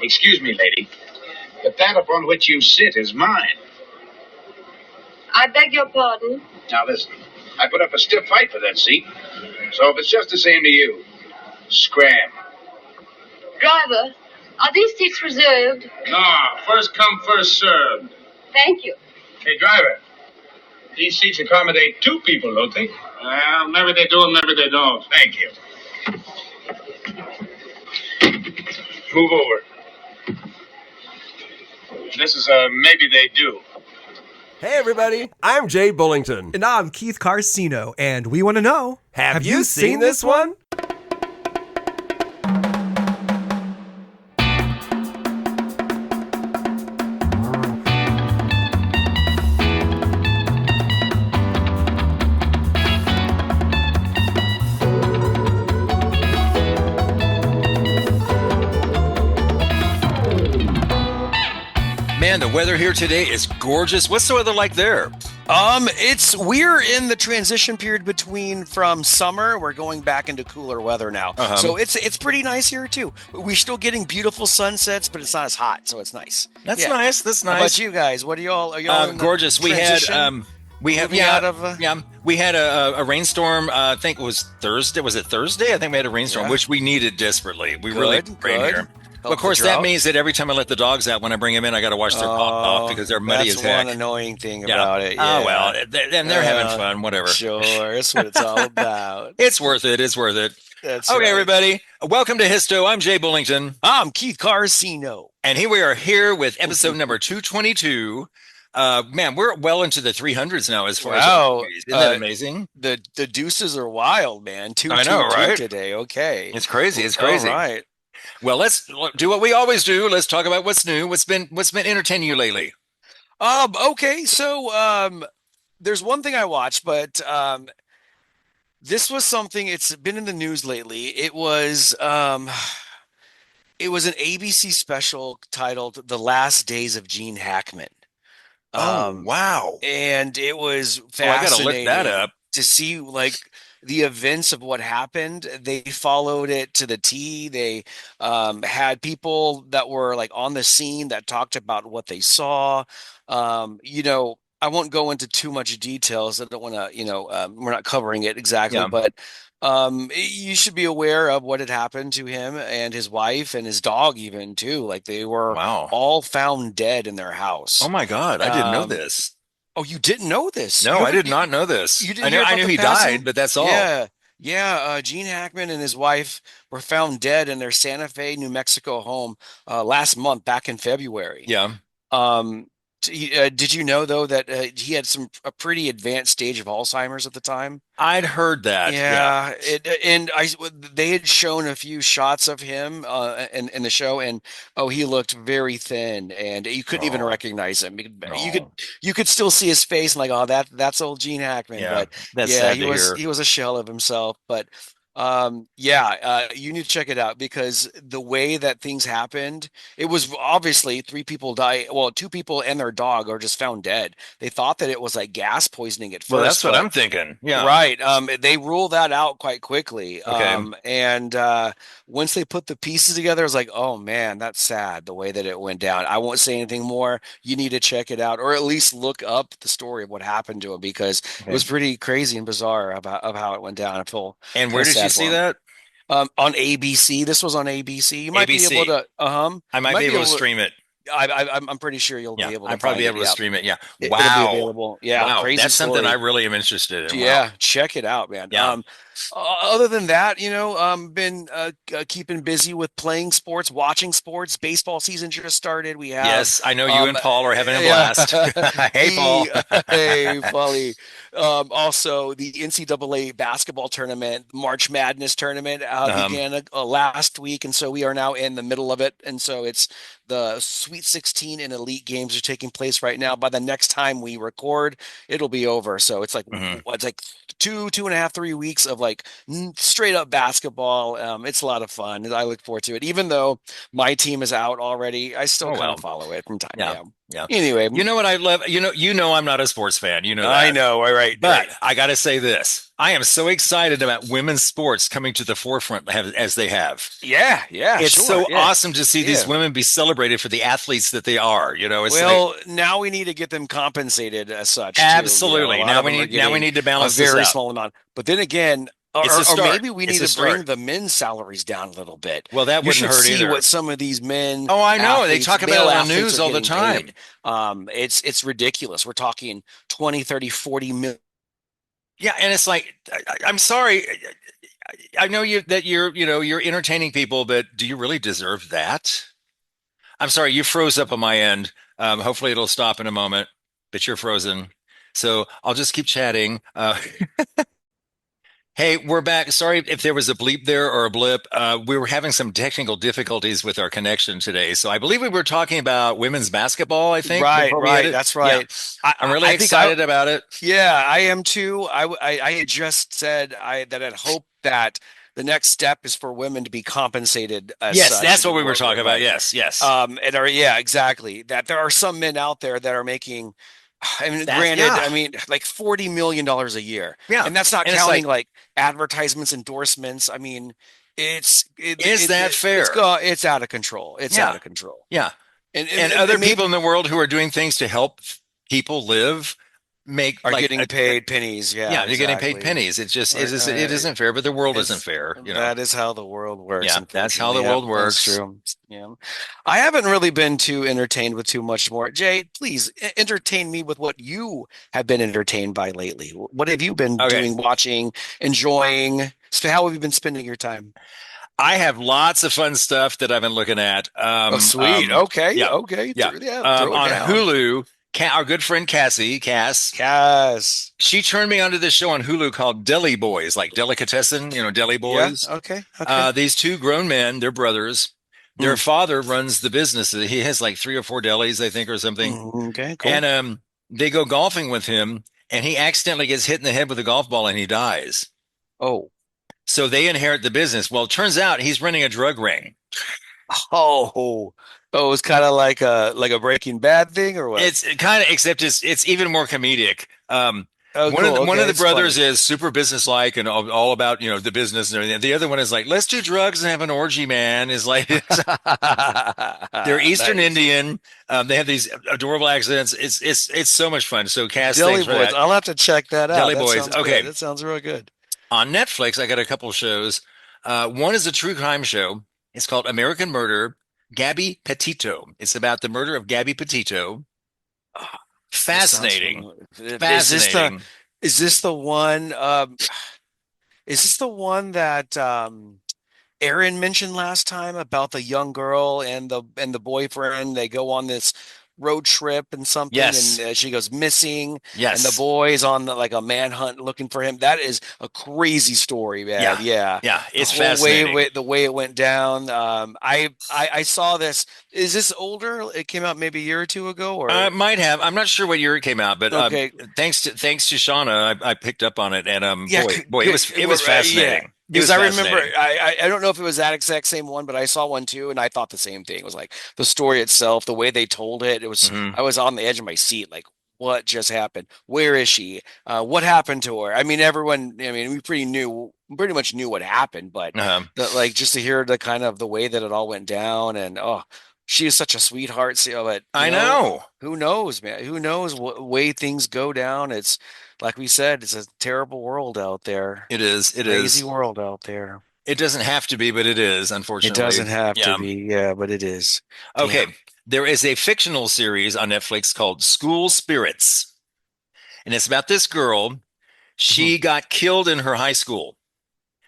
Excuse me, lady, but that upon which you sit is mine. I beg your pardon? Now listen, I put up a stiff fight for that seat, so if it's just the same to you, scram. Driver, are these seats reserved? No, first come, first served. Thank you. Hey, driver, these seats accommodate two people, don't they? Well, maybe they do and maybe they don't. Thank you. Move over. This is a maybe they do. Hey everybody, I'm Jay Bullington. And I'm Keith Carcino, and we want to know, Have you seen this one? Man, the weather here today is gorgeous. What's the weather like there? We're in the transition period from summer. We're going back into cooler weather now. So it's pretty nice here too. We're still getting beautiful sunsets, but it's not as hot, so it's nice. That's nice. That's nice. How about you guys? What are y'all in the gorgeous. We had a rainstorm. I think it was Thursday. Was it Thursday? I think we had a rainstorm, which we needed desperately. We really need rain here. Of course, that means that every time I let the dogs out, when I bring them in, I got to wash their pop off because they're muddy as heck. That's one annoying thing about it. Yeah. Oh, well, and they're having fun, whatever. Sure, that's what it's all about. It's worth it. It's worth it. That's okay, right. Everybody. Welcome to HYSTO. I'm Jay Bullington. I'm Keith Carcino. And here we are here with episode number 222. Man, we're well into the 300s now as far as movies. Isn't that amazing? The deuces are wild, man. I know, right? Today. Okay. It's crazy. It's crazy. All right. Well, let's do what we always do. Let's talk about what's new. What's been entertaining you lately? Okay. So, there's one thing I watched, but this was something. It's been in the news lately. It was an ABC special titled "The Last Days of Gene Hackman." Wow! And it was I fascinating. gotta look that up to see the events of what happened. They followed it to the T. They had people that were on the scene that talked about what they saw. I won't go into too much details. I don't want to, we're not covering it exactly, but you should be aware of what had happened to him and his wife and his dog even too. They were all found dead in their house. Oh my God. I didn't know this. Oh, you didn't know this? No, I did not know this. You didn't I knew he died, but that's all. Yeah. Gene Hackman and his wife were found dead in their Santa Fe, New Mexico home last month, back in February. Yeah. Did you know though that he had a pretty advanced stage of Alzheimer's at the time? I'd heard that. Yeah. They had shown a few shots of him in the show, and he looked very thin, and you couldn't even recognize him. You could still see his face, and that's old Gene Hackman. Yeah, but that's sad to he hear. He was a shell of himself, but. You need to check it out because the way that things happened, it was obviously 3 people die. Well, 2 people and their dog are just found dead. They thought that it was gas poisoning at first. Well, that's what I'm thinking. Yeah. Right. They ruled that out quite quickly. Okay. And once they put the pieces together, it was oh man, that's sad the way that it went down. I won't say anything more. You need to check it out, or at least look up the story of what happened to him, because it was pretty crazy and bizarre of how it went down. And where did you see that? On ABC. This was on ABC. You might ABC. be able to. I might be able to stream it. I'm pretty sure you'll be able to. I'll probably be able to stream it. Yeah. Wow. It'll be available. Yeah. Wow. Crazy That's story. something I really am interested in. Yeah. Wow. Check it out, man. Yeah. Other than that, been keeping busy with playing sports, watching sports. Baseball season just started. We have. Yes, I know you and Paul are having a blast. Hey, Paul. Hey, Paulie. Also, the NCAA basketball tournament, March Madness tournament, began last week, and so we are now in the middle of it. And so it's the Sweet 16 and Elite games are taking place right now. By the next time we record, it'll be over. So it's it's 2.5, 3 weeks of straight up basketball. It's a lot of fun. I look forward to it. Even though my team is out already, I still kind of follow it from time to time. Yeah. Anyway, You know what I love? I'm not a sports fan. You know that. I know. Right. But I got to say this. I am so excited about women's sports coming to the forefront as they have. Yeah. It's Sure, so yeah. awesome to see these women be celebrated for the athletes that they are. It's now we need to get them compensated as such. Absolutely. Too. Now we need to balance a very this out. small amount. But then again, or maybe we need to bring the men's salaries down a little bit. Well, that wouldn't hurt either. See what some of these men. Oh, I know. They talk about it on the news all the time. It's ridiculous. We're talking 20, 30, 40 million. Yeah, and it's like, I'm sorry. I know you're entertaining people, but do you really deserve that? I'm sorry, you froze up on my end. Hopefully it'll stop in a moment, but you're frozen. So I'll just keep chatting. Hey, we're back. Sorry if there was a bleep there or a blip. We were having some technical difficulties with our connection today. So I believe we were talking about women's basketball, I think. Right. That's right. Yeah. I'm really excited about it. Yeah, I am too. I had just said that I'd hope that the next step is for women to be compensated. Yes, that's what we were talking about. Yes. Exactly. That there are some men out there that are making, like $40 million a year. Yeah. And that's not counting like advertisements, endorsements. I mean, is that fair? It's out of control. It's out of control. Yeah. And other people in the world who are doing things to help people live are getting paid pennies. Yeah, they're getting paid pennies. It isn't fair, but the world isn't fair. That is how the world works. Yeah, that's how the world works. That's true. Yeah, I haven't really been too entertained with too much more. Jay, please entertain me with what you have been entertained by lately. What have you been doing, watching, enjoying? How have you been spending your time? I have lots of fun stuff that I've been looking at. Sweet. Okay. Yeah. On Hulu. Our good friend Cass, she turned me onto this show on Hulu called Deli Boys, like delicatessen, Deli Boys. Yeah, okay. These two grown men, they're brothers. Their father runs the business. He has like 3 or 4 delis, I think, or something. Okay, cool. And they go golfing with him, and he accidentally gets hit in the head with a golf ball, and he dies. Oh. So they inherit the business. Well, it turns out he's running a drug ring. Oh, it's kind of like a Breaking Bad thing, or what? It's kind of, except it's even more comedic. One of the brothers is super businesslike and all about the business and everything. The other one is like, let's do drugs and have an orgy, man. Is like they're Eastern Indian. They have these adorable accents. It's so much fun. So Cass, Deli Boys. I'll have to check that out. Deli Boys. Okay, that sounds real good. On Netflix, I got a couple shows. One is a true crime show. It's called American Murder. Gabby Petito. It's about the murder of Gabby Petito. Fascinating. Fascinating. Is this the one? Is this the one that Aaron mentioned last time about the young girl and the boyfriend? They go on this road trip and something, yes. And she goes missing. Yes, and the boy's on like a manhunt looking for him. That is a crazy story, man. Yeah. It's fascinating. The way it went down. I saw this. Is this older? It came out maybe a year or two ago, or it might have. I'm not sure what year it came out, but okay. Thanks to Shauna, I picked up on it, and boy, it was fascinating. Yeah. Because I remember, I don't know if it was that exact same one, but I saw one too, and I thought the same thing. It was like the story itself, the way they told it. It was I was on the edge of my seat, like, what just happened? Where is she? What happened to her? I mean, we pretty much knew what happened, but just to hear the kind of the way that it all went down, and she is such a sweetheart. But I know. Who knows, man? Who knows what way things go down? It's like we said, it's a terrible world out there. It is. Crazy world out there. It doesn't have to be, but it is, unfortunately. It doesn't have to be, but it is. Okay. Damn. There is a fictional series on Netflix called School Spirits. And it's about this girl. She got killed in her high school.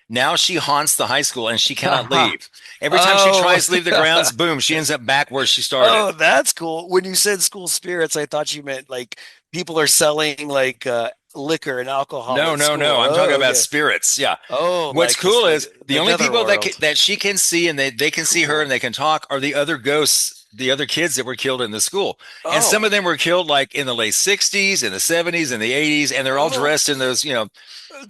Now she haunts the high school and she cannot leave. Every time she tries to leave the grounds, boom, she ends up back where she started. Oh, that's cool. When you said school spirits, I thought you meant like people are selling like liquor and alcohol. No. I'm talking about spirits. Yeah. Oh, what's cool is the only people that she can see and they can see her and they can talk are the other ghosts, the other kids that were killed in the school. And some of them were killed like in the late 60s, in the 70s, and the 80s, and they're all dressed in those,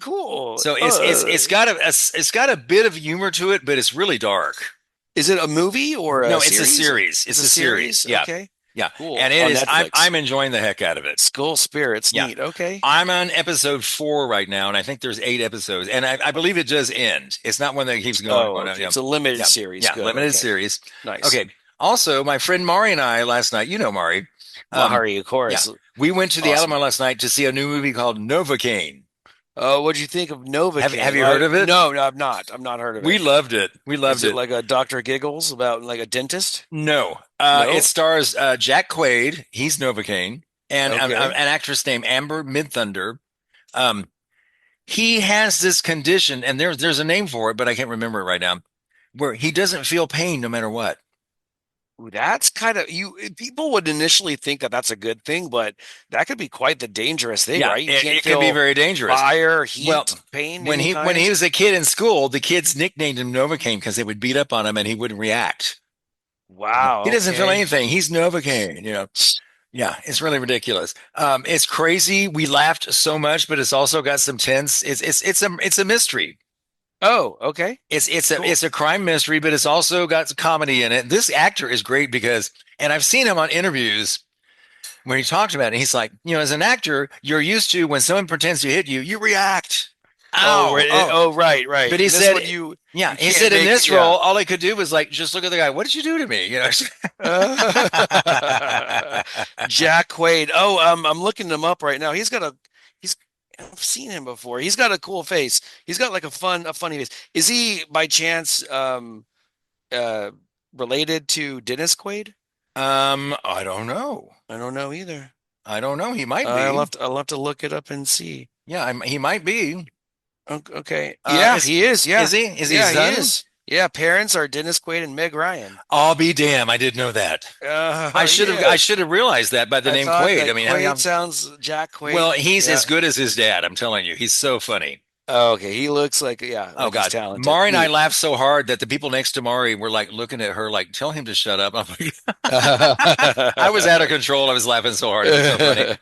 Cool. So it's got a bit of humor to it, but it's really dark. Is it a movie or no? Series? It's a series. It's a series. Yeah. Okay. Yeah. Cool. And it On is, Netflix. I'm enjoying the heck out of it. School Spirits. Yeah. Neat. Okay. I'm on episode 4 right now, and I think there's 8 episodes. And I believe it does end. It's not one that keeps going. Oh, okay. It's a limited series. Yeah, Good. limited Okay. series. Nice. Okay. Also, my friend Mari and I last night, you know Mari. Mari, of course. Yeah, we went to the Awesome. Alamo last night to see a new movie called Novocaine. What'd you think of Novocaine? Have you heard of it? No, I've not. I've not heard of it. We loved it. We loved Is it. it like a Dr. Giggles about like a dentist? No. No? It stars Jack Quaid. He's Novocaine. And Okay. an actress named Amber Midthunder. He has this condition, and there's a name for it, but I can't remember it right now, where he doesn't feel pain no matter what. Ooh, that's kind of people would initially think that that's a good thing, but that could be quite the dangerous thing, Yeah, right? You it can't can be feel very dangerous. fire, heat, Well, pain. When any he kind? was a kid in school, the kids nicknamed him Novocaine because they would beat up on him and he wouldn't react. Wow, He doesn't feel okay. anything. He's Novocaine, you know. Yeah, it's really ridiculous. It's crazy. We laughed so much, but it's also got some tense. It's a mystery. Oh, okay. It's a crime mystery, but it's also got comedy in it. This actor is great because, and I've seen him on interviews where he talked about it. He's like, as an actor, you're used to when someone pretends to hit you, you react. Ow, Right. But he This said, one he can't said in make- this yeah. role, all he could do was like, just look at the guy. What did you do to me? Jack Quaid. Oh, I'm looking him up right now. I've seen him before. He's got a cool face. He's got like a funny face. Is he by chance related to Dennis Quaid? I don't know. I don't know either. I don't know. He might be. I'll have to look it up and see. Yeah, he might be. Okay. Yeah, he is. Yeah. Is he? Is he? Yeah, his son? he is. Yeah, parents are Dennis Quaid and Meg Ryan. I'll be damned. I didn't know that. I should have realized that by the name Quaid. I mean, Quaid sounds Jack Quaid. Well, he's as good as his dad. I'm telling you, he's so funny. Oh, okay, he looks like Oh like God, he's talented. Mari and I laughed so hard that the people next to Mari were like looking at her like, "Tell him to shut up." I'm like, I was out of control. I was laughing so hard. It was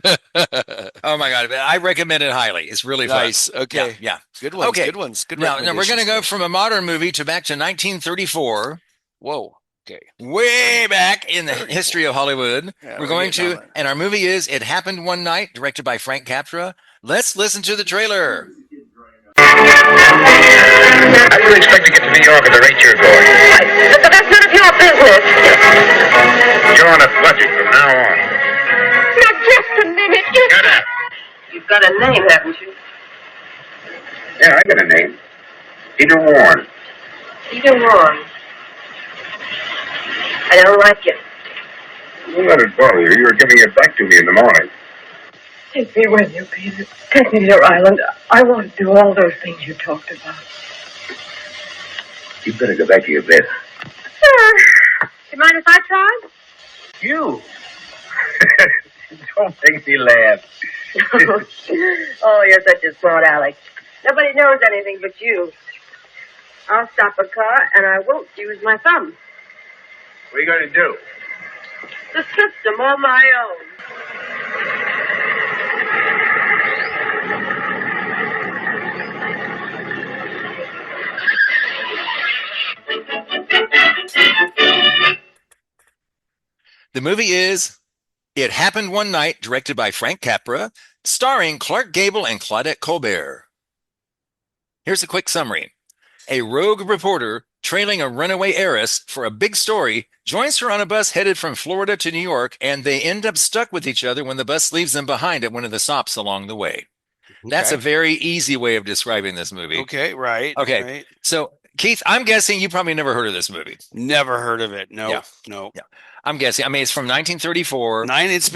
so funny. Oh my God, I recommend it highly. It's really fun. Nice. Okay. Yeah. Good ones. Okay. Good ones. Good Now we're going to recommendations. go from a modern movie to back to 1934. Whoa. Okay. Way back in the history of Hollywood. Yeah, we're going getting to, on there. and our movie is It Happened One Night, directed by Frank Capra. Let's listen to the trailer. How do you expect to get to New York at the rate you're going? But that's none of your business. You're on a budget from now on. Now, just a minute. Shut up. You've got a name, haven't you? Yeah, I got a name. Peter Warren. Peter Warren. I don't like it. Don't let it bother you. You were giving it back to me in the morning. Take me with you, Peter. Take me to your island. I want to do all those things you talked about. You better go back to your bed. Do you mind if I try? You? Don't make me laugh. Oh, you're such a smart Alex. Nobody knows anything but you. I'll stop a car, and I won't use my thumb. What are you going to do? The system on my own. The movie is It Happened One Night, directed by Frank Capra, starring Clark Gable and Claudette Colbert. Here's a quick summary. A rogue reporter trailing a runaway heiress for a big story joins her on a bus headed from Florida to New York, and they end up stuck with each other when the bus leaves them behind at one of the stops along the way. That's a very easy way of describing this movie. Okay. Right. Okay. Right. So, Keith, I'm guessing you probably never heard of this movie. Never heard of it. No. Yeah. No. Yeah. I'm guessing. I mean, it's from 1934. It's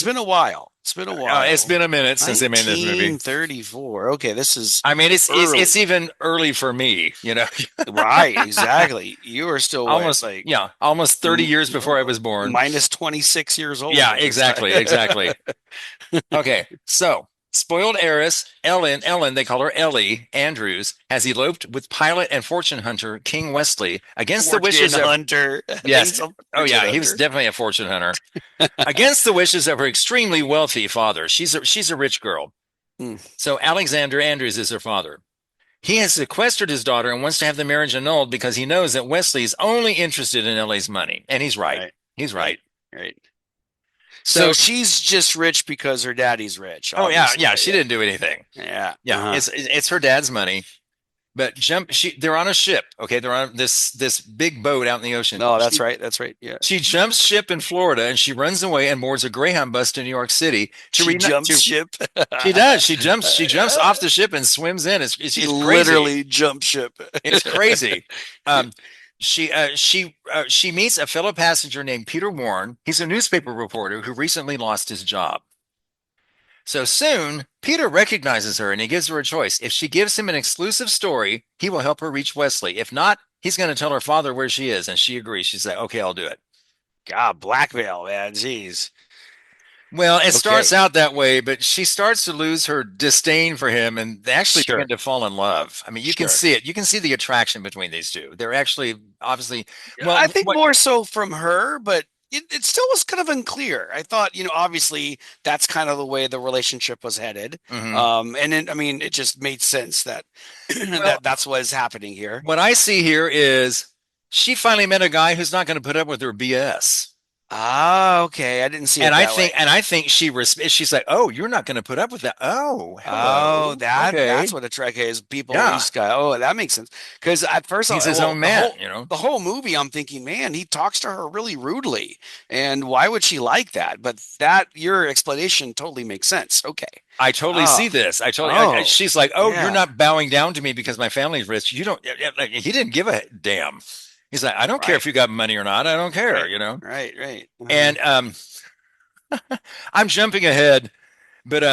been a while. It's been a while. It's been a minute since they made this movie. 1934. Okay, this is I mean, it's early. it's even early for me, you know. right. Exactly. You are still what, almost like almost 30 years before I was born. minus 26 years old. Yeah, at this exactly, time. exactly. Okay, so spoiled heiress Ellen, they call her Ellie Andrews, has eloped with pilot and fortune hunter King Wesley against the wishes of Hunter. Yes. Fortune Oh yeah, he was hunter. definitely a fortune hunter. Against the wishes of her extremely wealthy father. She's a rich girl. Hmm. So Alexander Andrews is her father. He has sequestered his daughter and wants to have the marriage annulled because he knows that Wesley's only interested in Ellie's money. And he's right. He's right. Right. So she's just rich because her daddy's rich. Oh yeah, Obviously. yeah. She didn't do anything. Yeah. Yeah, it's her dad's money. But they're on a ship. Okay, they're on this big boat out in the ocean. No, that's right. That's right. Yeah. She jumps ship in Florida and she runs away and boards a Greyhound bus to New York City. She jumps ship. She does. She jumps off the ship and swims in. She's crazy. Literally jump ship. It's crazy. She meets a fellow passenger named Peter Warren. He's a newspaper reporter who recently lost his job. So soon, Peter recognizes her and he gives her a choice. If she gives him an exclusive story, he will help her reach Wesley. If not, he's going to tell her father where she is. And she agrees. She's like, okay, I'll do it. God, blackmail, man. Jeez. Well, it starts out that way, but she starts to lose her disdain for him and they actually begin to fall in love. I mean, you can see it. You can see the attraction between these two. They're actually obviously, well, I think more so from her, but it still was kind of unclear. I thought, obviously that's kind of the way the relationship was headed. And then, I mean, it just made sense that that's what is happening here. What I see here is she finally met a guy who's not going to put up with her BS. Ah, okay. I didn't see it that way. And I think she's like, oh, you're not going to put up with that. Oh, hello. Oh, that's what the trick is. People, East guy. Oh, that makes sense. Because at first, he's his own man. The whole movie, I'm thinking, man, he talks to her really rudely, and why would she like that? But your explanation totally makes sense. Okay. I totally see this. She's like, you're not bowing down to me because my family's rich. You don't. He didn't give a damn. He's like, I don't care if you got money or not. I don't care, Right. And I'm jumping ahead, but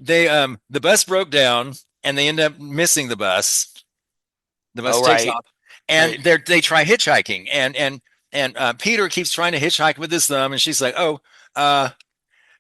the bus broke down and they end up missing the bus. The bus takes off, and they try hitchhiking, and Peter keeps trying to hitchhike with his thumb, and she's like, let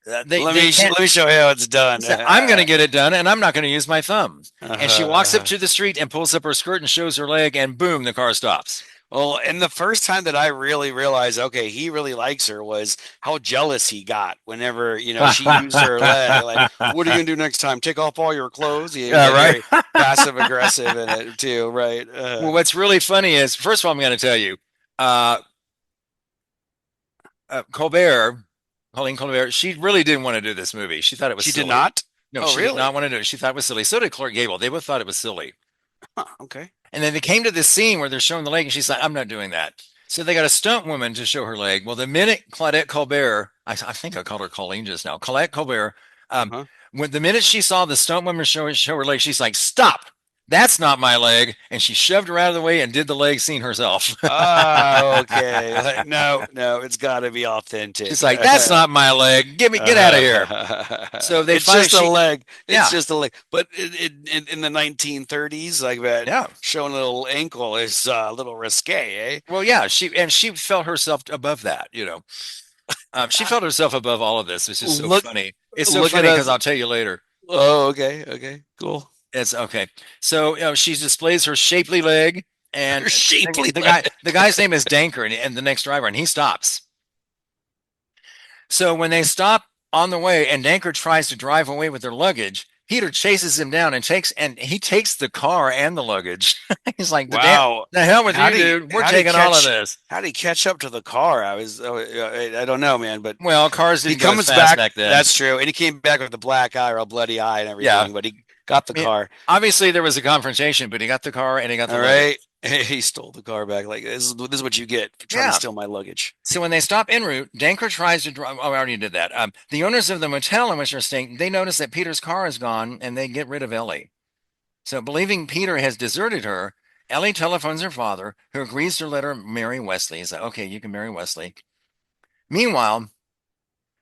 me show you how it's done. I'm going to get it done, and I'm not going to use my thumb. And she walks up to the street and pulls up her skirt and shows her leg, and boom, the car stops. Well, and the first time that I really realized, okay, he really likes her was how jealous he got whenever, she used her leg. Like, what are you going to do next time? Take off all your clothes? Very passive aggressive in it too, right? Well, what's really funny is, first of all, I'm going to tell you, Colleen Colbert, she really didn't want to do this movie. She thought it was silly. She did not? No, she did not want to do it. She thought it was silly. So did Clark Gable. They both thought it was silly. Huh, okay. And then they came to this scene where they're showing the leg, and she's like, I'm not doing that. So they got a stunt woman to show her leg. Well, the minute Claudette Colbert, I think I called her Colleen just now, Claudette Colbert, when the minute she saw the stunt woman show her leg, she's like, stop. That's not my leg. And she shoved her out of the way and did the leg scene herself. Oh, okay. Like, no, it's got to be authentic. She's like, that's not my leg. Get out of here. So it's just a leg. It's just a leg. But in the 1930s, like that, showing a little ankle is a little risque, eh? Well, yeah. She felt herself above that, She felt herself above all of this, which is so funny. It's so funny because I'll tell you later. Oh, okay. Cool. It's okay. So she displays her shapely leg, and the guy's name is Danker, and the next driver, and he stops. So when they stop on the way, and Danker tries to drive away with their luggage, Peter chases him down and he takes the car and the luggage. He's like, "Wow, the hell with you, dude! We're taking all of this." How did he catch up to the car? I don't know, man. But cars didn't go as fast back then. That's true, and he came back with a black eye or a bloody eye and everything. Yeah. But he got the car. Obviously, there was a confrontation, but he got the car and he got the luggage. He stole the car back. Like, this is what you get for trying to steal my luggage. So when they stop en route, Danker tries to drive. Oh, I already did that. The owners of the motel in which they're staying, they notice that Peter's car is gone, and they get rid of Ellie. So believing Peter has deserted her, Ellie telephones her father, who agrees to let her marry Wesley. He's like, okay, you can marry Wesley. Meanwhile,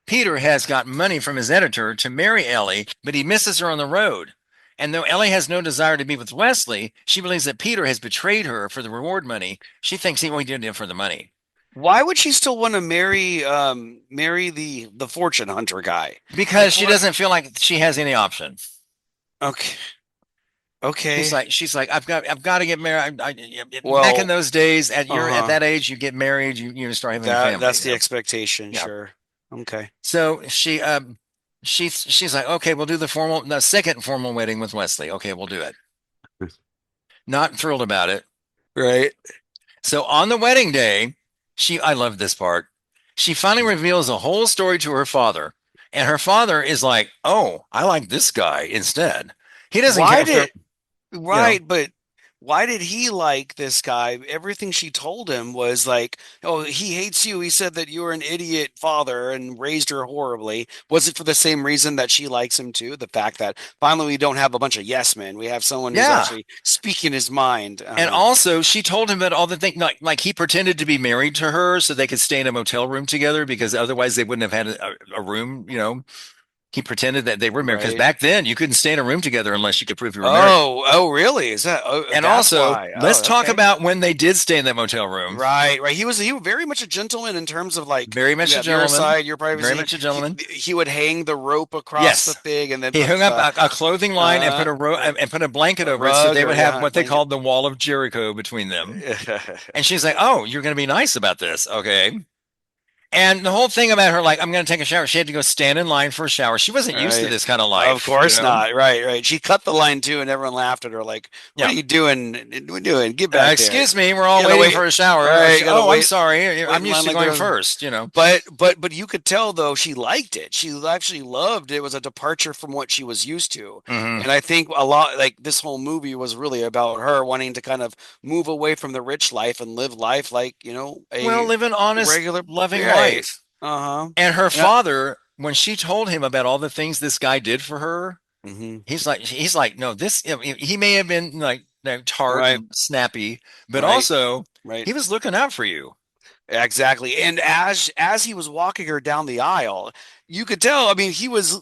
Peter has got money from his editor to marry Ellie, but he misses her on the road. And though Ellie has no desire to be with Wesley, she believes that Peter has betrayed her for the reward money. She thinks he only did it for the money. Why would she still want to marry the fortune hunter guy? Because she doesn't feel like she has any option. Okay. She's like, I've got to get married. Back in those days, at that age, you get married, you start having a family. That's the expectation, sure. Okay. So she's like, okay, we'll do the second formal wedding with Wesley. Okay, we'll do it. Not thrilled about it. Right. So on the wedding day, I love this part. She finally reveals the whole story to her father, and her father is like, "Oh, I like this guy instead." He doesn't care Why if they're, did you know, Right, but why did he like this guy? Everything she told him was like, "Oh, he hates you. He said that you were an idiot father and raised her horribly." Was it for the same reason that she likes him too? The fact that finally we don't have a bunch of yes men. We have someone who's yeah. actually speaking his mind. And also, she told him that all the things, like he pretended to be married to her so they could stay in a motel room together because otherwise they wouldn't have had a room, He pretended that they were married because Right. back then you couldn't stay in a room together unless you could prove you were married. Oh, really? Is that? Oh, And that's also, why. let's Oh, talk okay. about when they did stay in that motel room. Right. He was very much a gentleman in terms of like Very much you a have your gentleman. side, your Very privacy. much a He, gentleman. he would hang the rope across the Yes. thing and then He put hung up a clothing line and put a blanket a over it so rug they or would have what they blanket. called the wall of Jericho between them. And she's like, "Oh, you're going to be nice about this. Okay." And the whole thing about her, like, I'm going to take a shower. She had to go stand in line for a shower. She wasn't used to Right. this kind of Of life, course not. Right, right. She cut the line too, and everyone laughed at her like, "What Yeah. are you doing? What are you doing? Get back there. Excuse me, we're You all gotta waiting wait. for a shower. All right, She, you gotta oh, I'm wait. sorry. Wait I'm in used line to like the going rest. first. But you could tell though she liked it. She actually loved it. It was a departure from what she was used to. Hmm. And I think a lot like this whole movie was really about her wanting to kind of move away from the rich life and live life like, Well, a live an honest, regular loving right. life. Uh-huh. And her Yeah. father, when she told him about all the things this guy did for her, Hmm. he's like, no, this, he may have been like tart Right. and snappy, but Right. also Right. he was looking out for you. Exactly. And as he was walking her down the aisle, you could tell, I mean, he was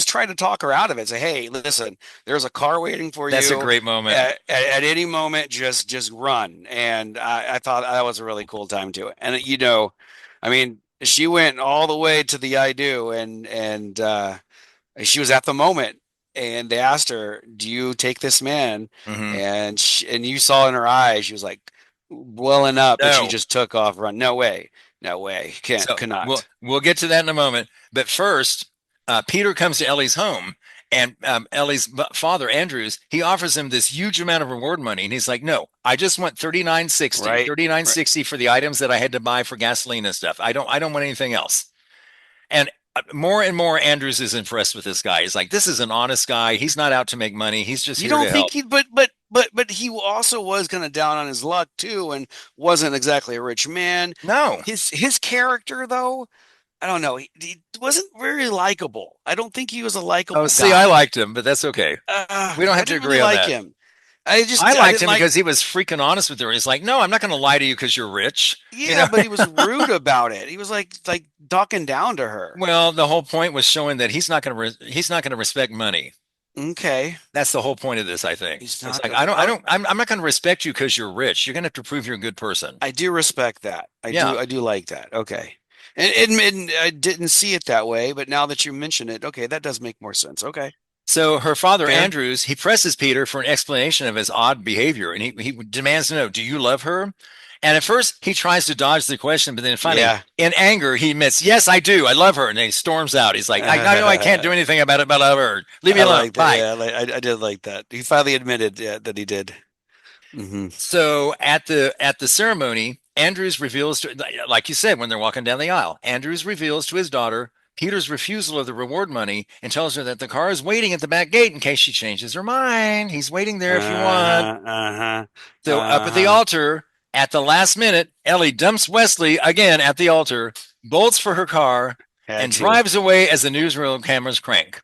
trying to talk her out of it. Say, "Hey, listen, there's a car waiting for That's a you. great moment. At any moment, just run." And I thought that was a really cool time to it. And I mean, she went all the way to the I do, and she was at the moment. And they asked her, "Do you take this man?" Hmm. And you saw in her eyes, she was like welling up, and she No. just took off run. No way, no way, can't, So we'll cannot. we'll get to that in a moment. But first, Peter comes to Ellie's home, and Ellie's father, Andrews, he offers him this huge amount of reward money, and he's like, "No, I just want 39.60, Right, thirty nine right. sixty for the items that I had to buy for gasoline and stuff. I don't want anything else." And more and more, Andrews is impressed with this guy. He's like, "This is an honest guy. He's not out to make money. He's just You here don't to think help." he, but he also was kind of down on his luck too, and wasn't exactly a rich man. No. His character though, I don't know. He wasn't very likable. I don't think he was a Oh, likable see, I guy. liked him, but that's okay. We don't I have to didn't really agree on like that. him. I I liked didn't him like. because he was freaking honest with her. He's like, "No, I'm not going to lie to you because you're rich." You Yeah, know. but he was rude about it. He was like talking down to her. Well, the whole point was showing that he's not going to respect money. Okay, That's the whole point of this, I think. he's It's not like gonna. I'm not going to respect you because you're rich. You're going to have to prove you're a good person. I do respect that. Yeah. I do like that. Okay, and I didn't see it that way, but now that you mention it, okay, that does make more sense. Okay, So her father, fair. Andrews, he presses Peter for an explanation of his odd behavior, and he demands to know, "Do you love her?" And at first, he tries to dodge the question, but then finally, Yeah. in anger, he admits, "Yes, I do. I love her." And then he storms out. He's like, I know I can't do anything about it, but I love her. Leave me I alone. like that. Bye." Yeah, I did like that. He finally admitted, yeah, that he did. Hmm. So at the ceremony, Andrews reveals to, like you said, when they're walking down the aisle, Andrews reveals to his daughter Peter's refusal of the reward money and tells her that the car is waiting at the back gate in case she changes her mind. He's waiting there if you want. Uh-huh. Uh-huh. So up at the Uh-huh. altar, at the last minute, Ellie dumps Wesley again at the altar, bolts for her car, Had and to. drives away as the newsreel cameras crank.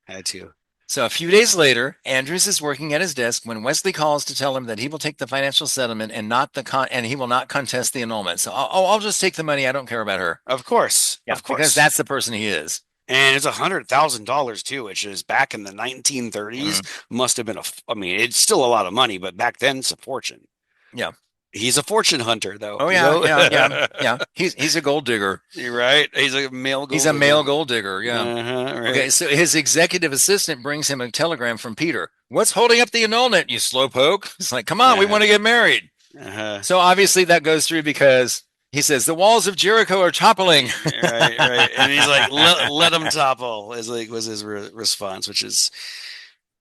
Had to. So a few days later, Andrews is working at his desk when Wesley calls to tell him that he will take the financial settlement and not and he will not contest the annulment. So I'll just take the money. I don't care about her. Of course. Yeah, Of because course. that's the person he is. And it's $100,000 too, which is back in the 1930s. Mhm. Must have been I mean, it's still a lot of money, but back then it's a fortune. Yeah. He's a fortune hunter, though. Oh yeah, yeah. He's a gold digger. You're right. He's a male gold He's a digger. male gold digger. Yeah. Uh-huh, right. Okay, so his executive assistant brings him a telegram from Peter. "What's holding up the annulment, you slowpoke?" It's like, "Come on, we want to get married." Uh-huh. So obviously that goes through because he says the walls of Jericho are toppling. Right, right. And he's like, let him topple, was his response, which is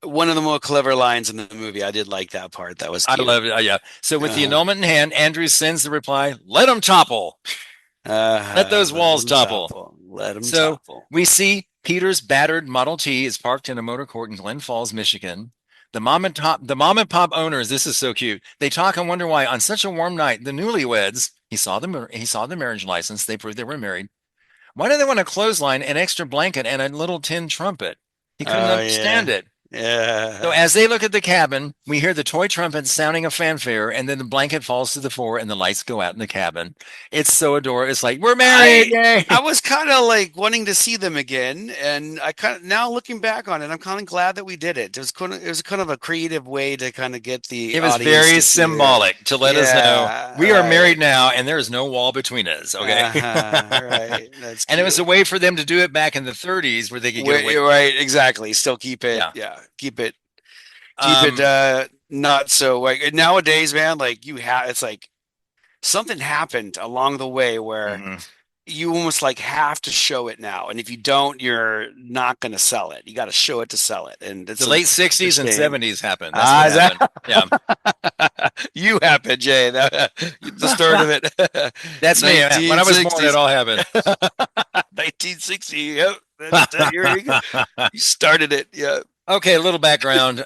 one of the more clever lines in the movie. I did like that part. That was I cute. love it. Yeah. So with the Uh-huh. annulment in hand, Andrews sends the reply, "Let him topple." Let those walls topple. Let them So topple. we see Peter's battered Model T is parked in a motor court in Glen Falls, Michigan. The mom and pop owners, this is so cute. They talk and wonder why on such a warm night, the newlyweds, he saw the marriage license, they proved they were married. Why do they want a clothesline, an extra blanket, and a little tin trumpet? He couldn't understand it. Yeah. So as they look at the cabin, we hear the toy trumpet sounding a fanfare, and then the blanket falls to the floor, and the lights go out in the cabin. It's so adorable. It's like, we're married! Yay! I was kind of like wanting to see them again, and I kind of now looking back on it, I'm kind of glad that we did it. It was kind of a creative way to kind of get the. It was very symbolic to let us know we are married now, and there is no wall between us. Okay, right. That's and it was a way for them to do it back in the 30s, where they could get away. Right, exactly. Still keep it. Keep it. Not so like nowadays, man. Like it's like something happened along the way where you almost like have to show it now, and if you don't, you're not going to sell it. You got to show it to sell it. And it's the late 60s and 70s happened. That's what happened. Yeah, you happened, Jay. The start of it. That's me. When I was born, it all happened. 1960. Yep. Here you go. You started it. Yeah. Okay, a little background.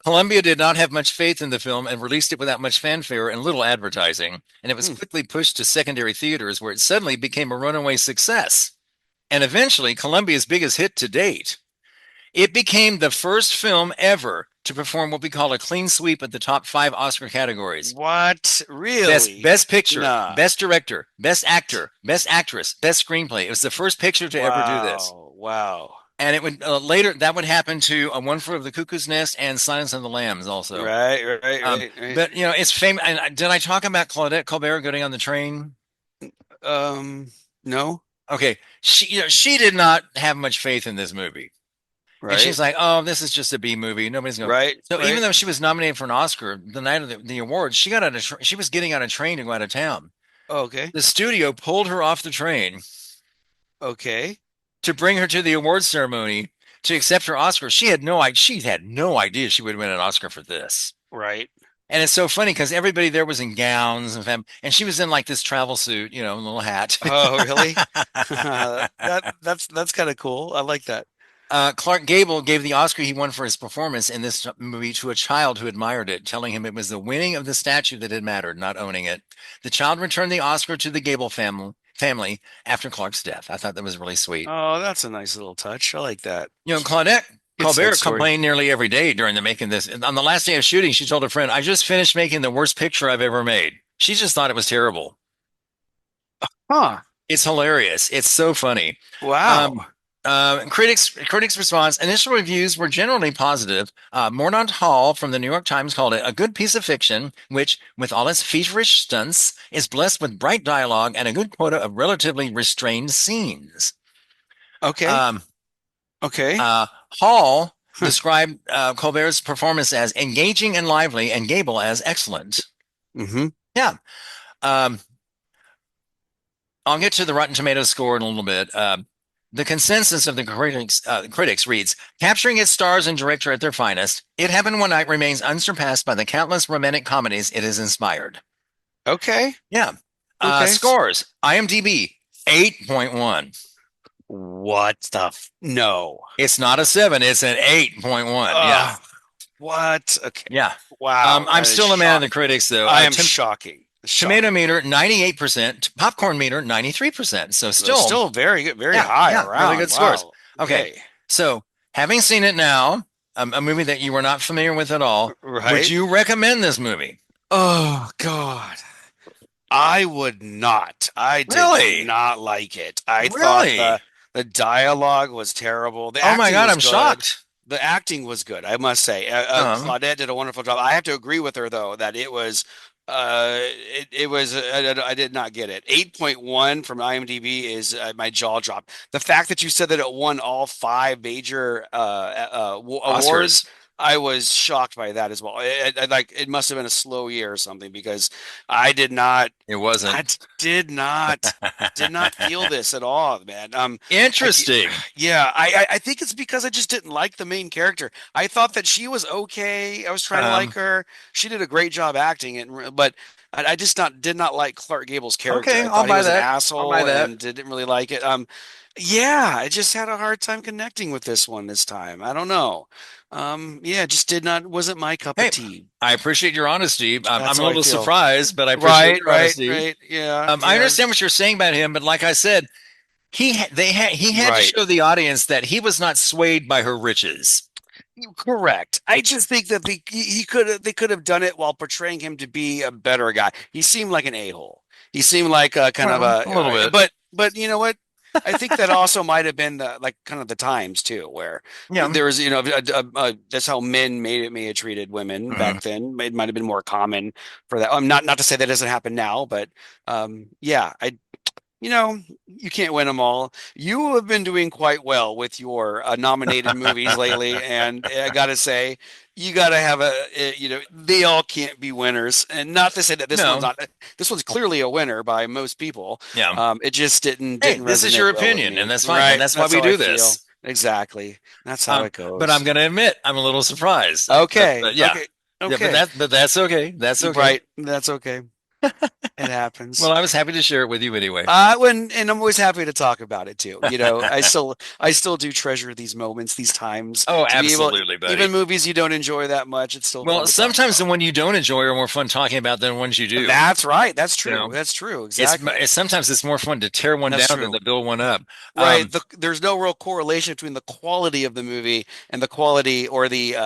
Columbia did not have much faith in the film and released it without much fanfare and little advertising, and it was quickly pushed to secondary theaters where it suddenly became a runaway success, and eventually Columbia's biggest hit to date. It became the first film ever to perform what we call a clean sweep at the top 5 Oscar categories. What? Really? Best picture, best director, best actor, best actress, best screenplay. It was the first picture to ever do this. Wow. And it would later that would happen to One Flew Over the Cuckoo's Nest and Silence of the Lambs also. Right. But it's famous. And did I talk about Claudette Colbert getting on the train? No. Okay, she did not have much faith in this movie. Right. And she's like, "Oh, this is just a B movie. Nobody's going." Right. So even though she was nominated for an Oscar the night of the awards, she was getting on a train to go out of town. Okay. The studio pulled her off the train. Okay. To bring her to the awards ceremony to accept her Oscar. She had no idea she would win an Oscar for this. Right. And it's so funny because everybody there was in gowns and she was in like this travel suit, a little hat. Oh, really? That's kind of cool. I like that. Clark Gable gave the Oscar he won for his performance in this movie to a child who admired it, telling him it was the winning of the statue that had mattered, not owning it. The child returned the Oscar to the Gable family after Clark's death. I thought that was really sweet. Oh, that's a nice little touch. I like that. Claudette Colbert complained nearly every day during the making of this. On the last day of shooting, she told a friend, "I just finished making the worst picture I've ever made." She just thought it was terrible. Huh. It's hilarious. It's so funny. Wow. Critics' response. Initial reviews were generally positive. Mordaunt Hall from the New York Times called it a good piece of fiction, which, with all its feverish stunts, is blessed with bright dialogue and a good quota of relatively restrained scenes. Okay. Hall described Colbert's performance as engaging and lively, and Gable as excellent. Mm-hmm. Yeah. I'll get to the Rotten Tomatoes score in a little bit. The consensus of the critics reads, capturing its stars and director at their finest, It Happened One Night remains unsurpassed by the countless romantic comedies it has inspired. Okay. Yeah. Scores. IMDb, 8.1. What the No. It's not a 7. It's an 8.1. Yeah. What? Okay. Yeah. Wow. I'm still a man of the critics, though. I am shocking. Tomato meter 98%, popcorn meter 93%. So still very good, very high. Yeah, around. Really good scores. Okay. So having seen it now, a movie that you were not familiar with at all, would you recommend this movie? Oh God, I would not. I did not like it. I thought the dialogue was terrible. Oh my God, I'm shocked. The acting was good, I must say. Claudette did a wonderful job. I have to agree with her though that it was. It was I did not get it. 8.1 from IMDb is my jaw dropped. The fact that you said that it won all 5 major awards, I was shocked by that as well. It must have been a slow year or something because I did not. It wasn't. I did not feel this at all, man. Interesting. I think it's because I just didn't like the main character. I thought that she was okay. I was trying to like her. She did a great job acting it, but I just did not like Clark Gable's character. Okay, I I'll thought he buy was an that. I'll buy asshole that. and didn't really like it. Yeah, I just had a hard time connecting with this one this time. I don't know. Yeah, just did not wasn't my cup of Hey, tea. I appreciate your honesty. That's I'm a how I little feel. surprised, but I appreciate Right, your right, honesty. right. Yeah, I yeah. understand what you're saying about him, but like I said, he had to Right. show the audience that he was not swayed by her riches. Correct. I just think that he could have they could have done it while portraying him to be a better guy. He seemed like an a-hole. He seemed like a kind of Well, a little bit. but you know what? I think that also might have been the like kind of the times too, where Yeah. there was that's how men may have treated women Mhm. back then. It might have been more common for that. Not to say that doesn't happen now, but yeah, you can't win them all. You have been doing quite well with your nominated movies lately, and I gotta say, you gotta have they all can't be winners. And not to say that this one's No. not. This one's clearly a winner by most people. Yeah. It just Hey, didn't this is resonate your well with opinion, and me. that's fine, and Right? that's why That's we how I do feel. this. Exactly. That's how it But I'm goes. going to admit I'm a little surprised. Okay. Yeah, Okay. yeah, Okay. but that's okay. That's okay. Right. That's okay. It happens. Well, I was happy to share it with you anyway. And I'm always happy to talk about it too. I still do treasure these moments, these times Oh, to be able, absolutely, buddy. even movies you don't enjoy that much, it's still fun Well, to talk sometimes the about. one you don't enjoy are more fun talking about than ones you do. That's right. That's You true. know, That's true. it's, Exactly. it's sometimes it's more fun to tear one That's down than true. to build one up. Right. There's no real correlation between the quality of the movie and the quality or the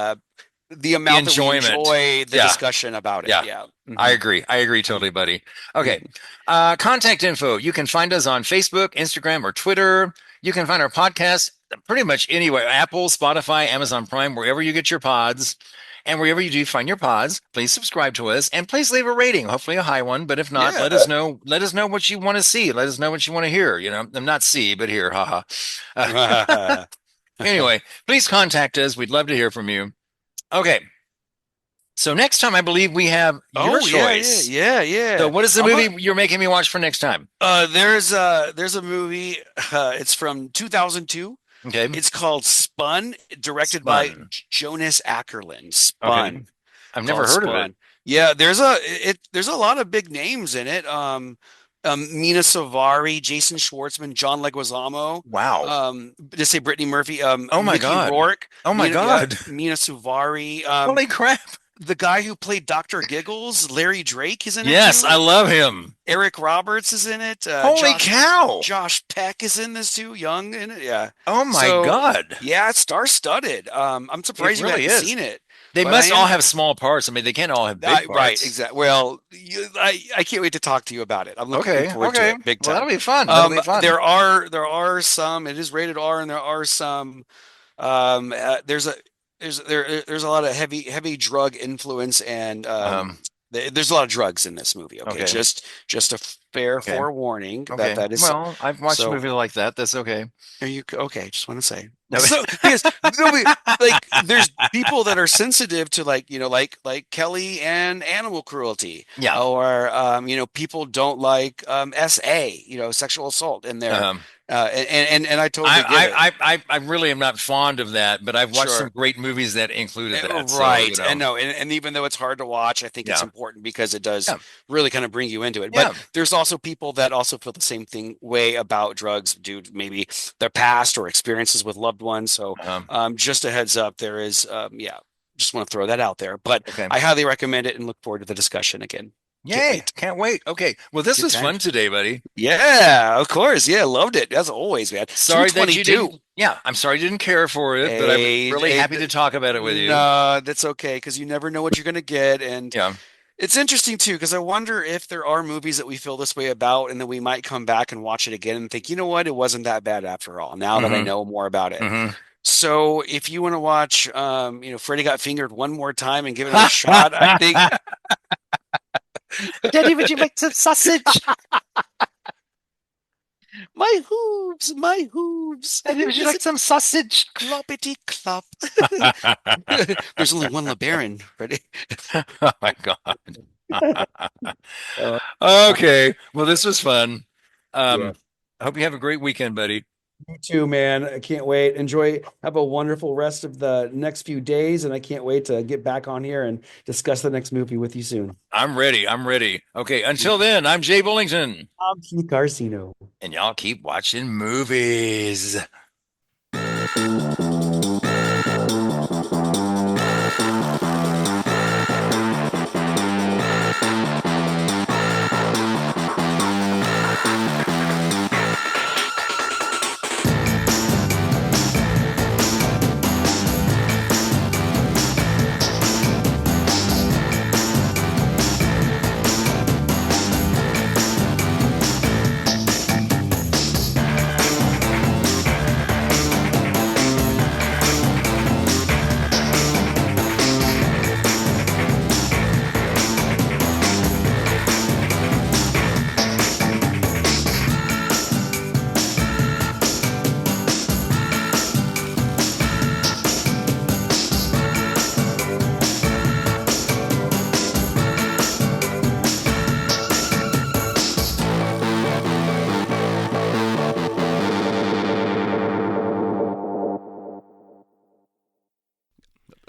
The amount that we enjoyment. enjoy the Yeah, discussion about it. yeah. Yeah. I agree. I agree totally, buddy. Okay. Mhm. Contact info. You can find us on Facebook, Instagram, or Twitter. You can find our podcast pretty much anywhere: Apple, Spotify, Amazon Prime, wherever you get your pods. And wherever you do find your pods, please subscribe to us and please leave a rating, hopefully a high one. But if not, Yeah. let us know. Let us know what you want to see. Let us know what you want to hear. I'm not see, but hear. Haha. Anyway, please contact us. We'd love to hear from you. Okay. So next time, I believe we have your Oh yeah, choice. yeah. So what is the I'm movie you're making me watch for next time? there's a movie. It's from 2002. Okay. It's called Spun, directed by Spun. Jonas Ackerlund. Okay. Spun. I've never Called heard of it. Spun. Yeah, there's a lot of big names in it. Mina Savari, Jason Schwartzman, John Leguizamo. Wow. Just say Brittany Murphy. Oh my Mickey God. Rourke. Oh my God. Mina Suvari. Holy crap. The guy who played Dr. Giggles, Larry Drake, is in it Yes, too. I love him. Eric Roberts is in it. Holy cow. Josh Peck is in this too, young in it. Yeah. Oh my So, God. yeah, it's star-studded. I'm surprised It you really hadn't is. seen it. They But must I all am- have small parts. I mean, they can't all have big Right, parts. exactly. Well, I can't wait to talk to you about it. I'm looking forward to Okay. it big Well, time. that'll be fun. That'll be fun. There are some. It is rated R, and there are some. There's a lot of heavy drug influence, and Um, there's a lot of drugs in this movie. Okay, Okay. just a fair Okay. forewarning okay. that is. Well, I've watched so movies like that. That's okay. are you okay? Just want to say. No. So because like there's people that are sensitive to like Kelly and animal cruelty. Yeah. Or people don't like SA, sexual assault in there. Um, And I totally get it. I really am not fond of that, but I've watched Sure. some great movies that included that. So, Right. And no, and even though it's hard to watch, I think it's Yeah. important because it does Yeah. really kind of bring you into it. Yeah. But there's also people that also feel the same way about drugs due to maybe their past or experiences with loved ones. So just a heads up, there is just want to throw that out there. But Okay. I highly recommend it and look forward to the discussion again. Yay. Can't wait. Okay. Well, this Good was fun times. today, buddy. Yeah, of course. Yeah, loved it. As always, man. Sorry that you 222. didn't. Yeah, I'm sorry you didn't care for it, but I'm Hey, really hey, happy to talk about it with you. No, that's okay because you never know what you're going to get. And Yeah. it's interesting too, because I wonder if there are movies that we feel this way about, and then we might come back and watch it again and think, you know what, it wasn't that bad after all, now that I Mhm. know more about it. hmm So if you want to watch, Freddy Got Fingered one more time and give it a shot, I think Daddy, would you make some sausage? my hooves, my hooves. Daddy, would you like some sausage? Cloppity clop. There's only one LeBaron, Freddie. Oh my God. Okay. Well, this was fun. Yeah. I hope you have a great weekend, buddy. You too, man. I can't wait. Enjoy. Have a wonderful rest of the next few days, and I can't wait to get back on here and discuss the next movie with you soon. I'm ready. I'm ready. Okay. Until then, I'm Jay Bullington. I'm Keith Carcino. And y'all keep watching movies.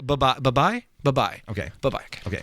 Bye-bye. Bye-bye. Bye-bye. Okay. Bye-bye. Okay.